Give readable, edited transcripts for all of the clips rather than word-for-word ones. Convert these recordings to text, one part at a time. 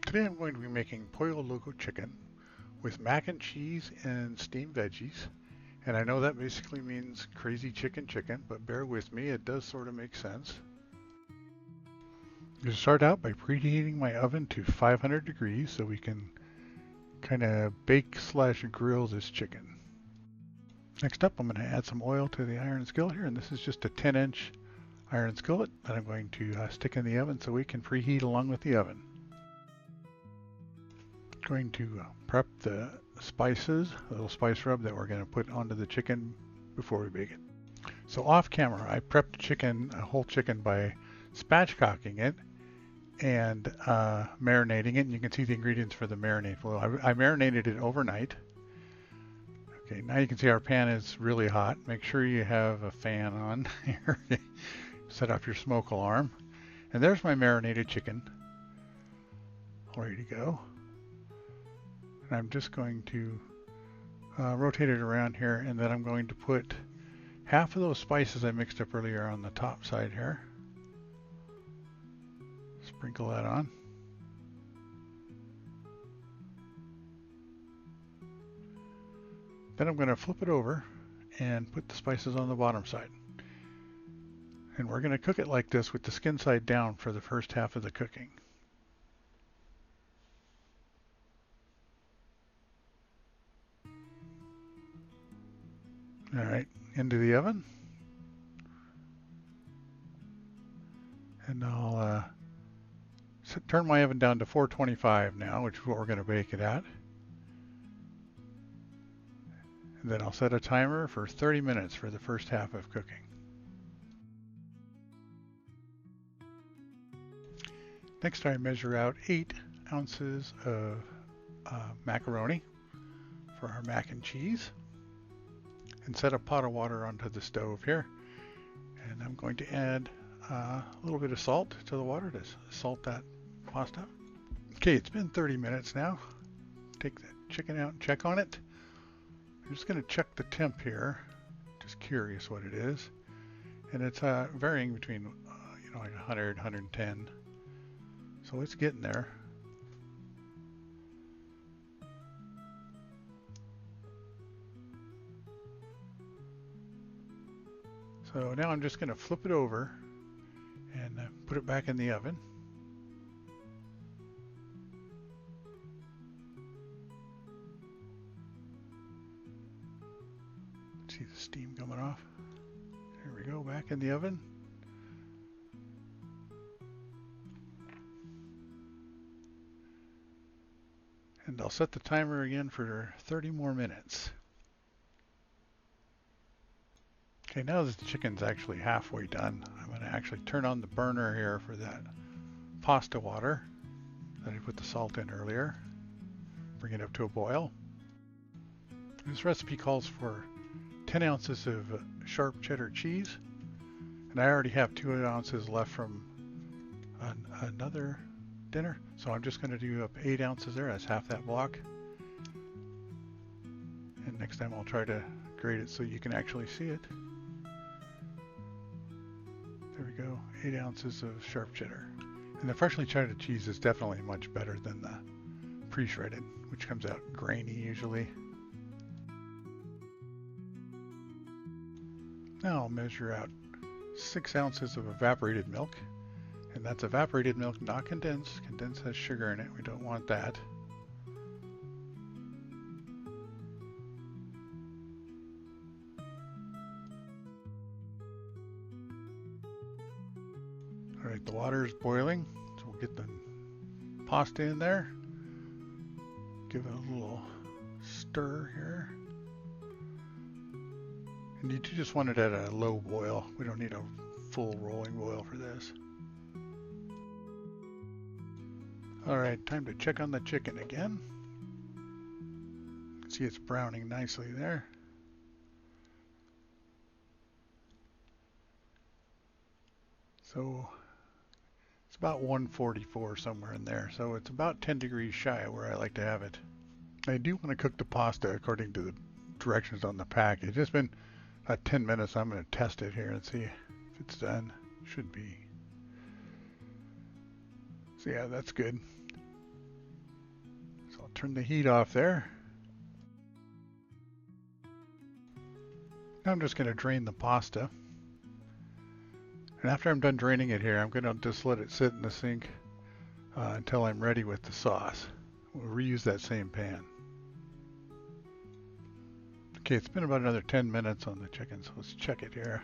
Today I'm going to be making Pollo Loco Chicken with mac and cheese and steamed veggies. And I know that basically means crazy chicken, but bear with me, it does sort of make sense. I'm going to start out by preheating my oven to 500 degrees so we can kind of bake slash grill this chicken. Next up, I'm going to add some oil to the iron skillet here, and this is just a 10-inch iron skillet that I'm going to stick in the oven so we can preheat along with the oven. Going to prep the spices, a little spice rub that we're going to put onto the chicken before we bake it. So off camera, I prepped the chicken, a whole chicken, by spatchcocking it and marinating it. And you can see the ingredients for the marinade. Well, I marinated it overnight. Okay, now you can see our pan is really hot. Make sure you have a fan on here. Set off your smoke alarm. And there's my marinated chicken, ready to go. And I'm just going to rotate it around here, and then I'm going to put half of those spices I mixed up earlier on the top side here. Sprinkle that on. Then I'm going to flip it over and put the spices on the bottom side. And we're going to cook it like this with the skin side down for the first half of the cooking. All right, into the oven. And I'll turn my oven down to 425 now, which is what we're going to bake it at. And then I'll set a timer for 30 minutes for the first half of cooking. Next, I measure out 8 ounces of macaroni for our mac and cheese, and set a pot of water onto the stove here. And I'm going to add a little bit of salt to the water to salt that pasta. Okay, it's been 30 minutes now. Take the chicken out and check on it. I'm just going to check the temp here. Just curious what it is. And it's varying between like 100, 110. So it's getting there. So now I'm just going to flip it over and put it back in the oven. See the steam coming off. There we go, back in the oven. And I'll set the timer again for 30 more minutes. Okay, now that the chicken's actually halfway done, I'm going to actually turn on the burner here for that pasta water that I put the salt in earlier. Bring it up to a boil. This recipe calls for 10 ounces of sharp cheddar cheese, and I already have 2 ounces left from another dinner, so I'm just going to do up 8 ounces there. That's half that block. And next time I'll try to grate it so you can actually see it. There we go, 8 ounces of sharp cheddar. And the freshly shredded cheese is definitely much better than the pre-shredded, which comes out grainy usually. Now I'll measure out 6 ounces of evaporated milk. And that's evaporated milk, not condensed. Condensed has sugar in it, we don't want that. Alright, the water is boiling, so we'll get the pasta in there. Give it a little stir here. And you just want it at a low boil. We don't need a full rolling boil for this. Alright, time to check on the chicken again. See, it's browning nicely there. So it's about 144 somewhere in there. So it's about 10 degrees shy of where I like to have it. I do want to cook the pasta according to the directions on the package. It's been 10 minutes. I'm going to test it here and see if it's done. Should be. So yeah, that's good. Turn the heat off there. Now I'm just going to drain the pasta. And after I'm done draining it here, I'm going to just let it sit in the sink until I'm ready with the sauce. We'll reuse that same pan. Okay, it's been about another 10 minutes on the chicken, so let's check it here.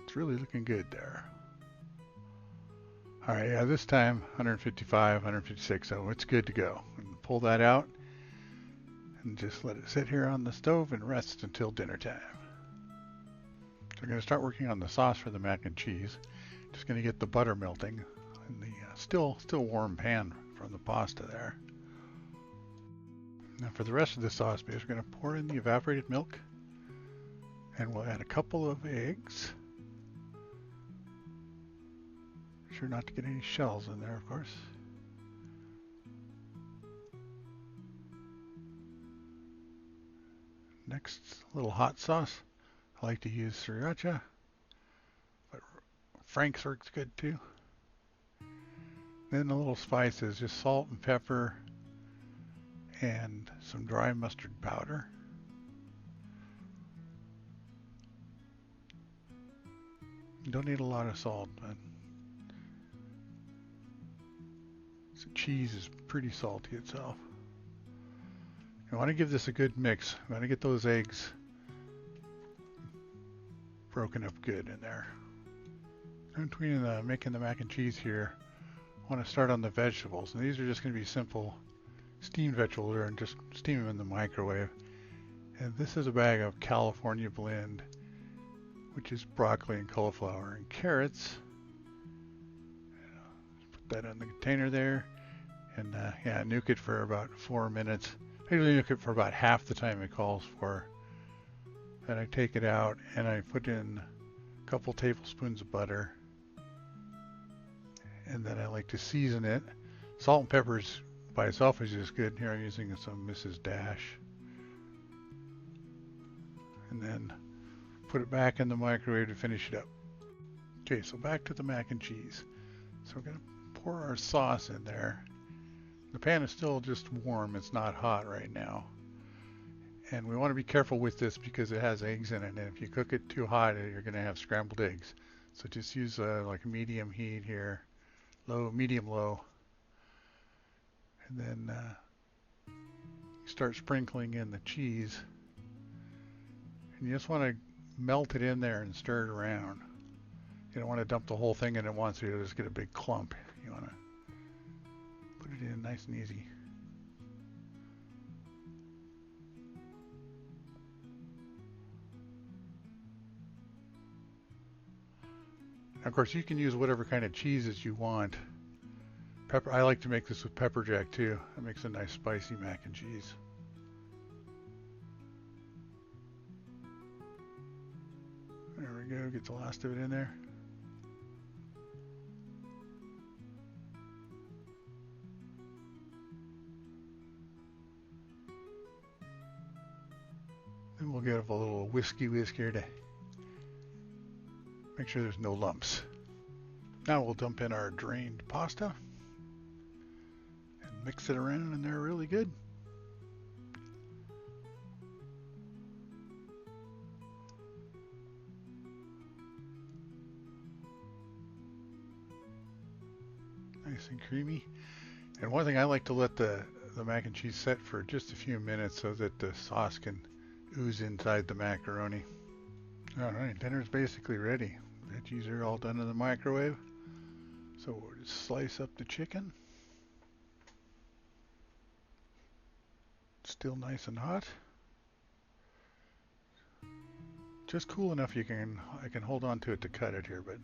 It's really looking good there. All right, yeah, this time 155, 156, so it's good to go. And pull that out and just let it sit here on the stove and rest until dinner time. So I'm going to start working on the sauce for the mac and cheese. Just going to get the butter melting in the still warm pan from the pasta there. Now for the rest of the sauce base, we're going to pour in the evaporated milk, and we'll add a couple of eggs. Sure not to get any shells in there, of course. Next, a little hot sauce. I like to use sriracha, but Frank's works good too. Then a little spices, just salt and pepper and some dry mustard powder. You don't need a lot of salt, but the cheese is pretty salty itself. I want to give this a good mix. I want to get those eggs broken up good in there. In between making the mac and cheese here, I want to start on the vegetables. And these are just going to be simple steamed vegetables, and just steam them in the microwave. And this is a bag of California blend, which is broccoli and cauliflower and carrots. Put that in the container there, and yeah, nuke it for about 4 minutes. I usually nuke it for about half the time it calls for. Then I take it out and I put in a couple tablespoons of butter, and then I like to season it. Salt and peppers by itself is just good. Here I'm using some Mrs. Dash. And then put it back in the microwave to finish it up. Okay, so back to the mac and cheese. So we're going to pour our sauce in there. The pan is still just warm, it's not hot right now. And we want to be careful with this because it has eggs in it, and if you cook it too hot, you're going to have scrambled eggs. So just use like a medium heat here, medium low. And then you start sprinkling in the cheese. And you just want to melt it in there and stir it around. You don't want to dump the whole thing in at once, or you'll just get a big clump. You want to put it in nice and easy. Of course, you can use whatever kind of cheeses you want. Pepper. I like to make this with pepper jack too. It makes a nice spicy mac and cheese. There we go. Get the last of it in there. Then we'll get a little whiskey here to make sure there's no lumps. Now we'll dump in our drained pasta and mix it around, and they're really good. Nice and creamy. And one thing, I like to let the mac and cheese set for just a few minutes so that the sauce can ooze inside the macaroni. Alright, dinner's basically ready. Veggies are all done in the microwave. So we'll just slice up the chicken. Still nice and hot. Just cool enough I can hold on to it to cut it here, but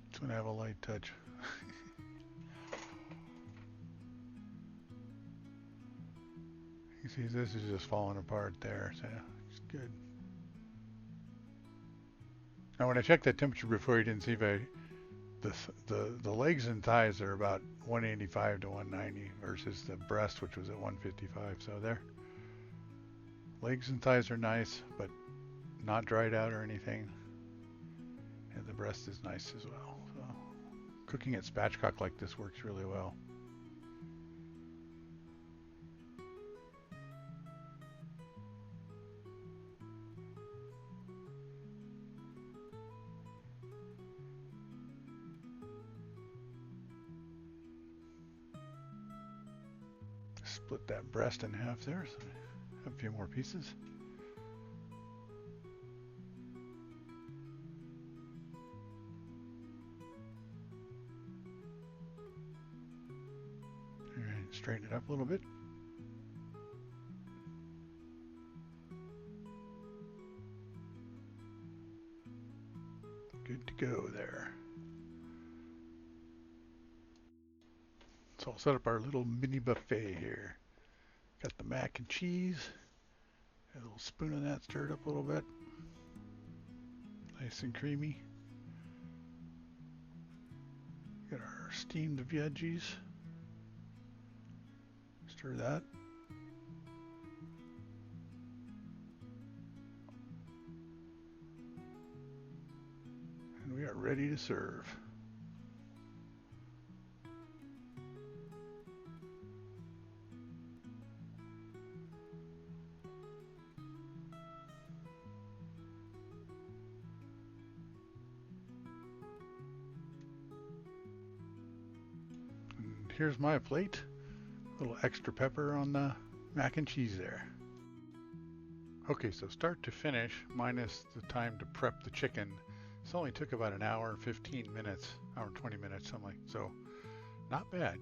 it's gonna have a light touch. You see, this is just falling apart there, so it's good. Now, when I checked that temperature before, you didn't see if the legs and thighs are about 185 to 190 versus the breast, which was at 155. So there, legs and thighs are nice, but not dried out or anything. And the breast is nice as well. So cooking at spatchcock like this works really well. Split that breast in half there, so I have a few more pieces. And straighten it up a little bit. Good to go there. So I'll set up our little mini buffet here. Got the mac and cheese. Got a little spoon of that, stirred up a little bit. Nice and creamy. Got our steamed veggies. Stir that. And we are ready to serve. Here's my plate. A little extra pepper on the mac and cheese there. Okay, so start to finish, minus the time to prep the chicken, this only took about an hour and 15 minutes, hour and 20 minutes, something like so. Not bad.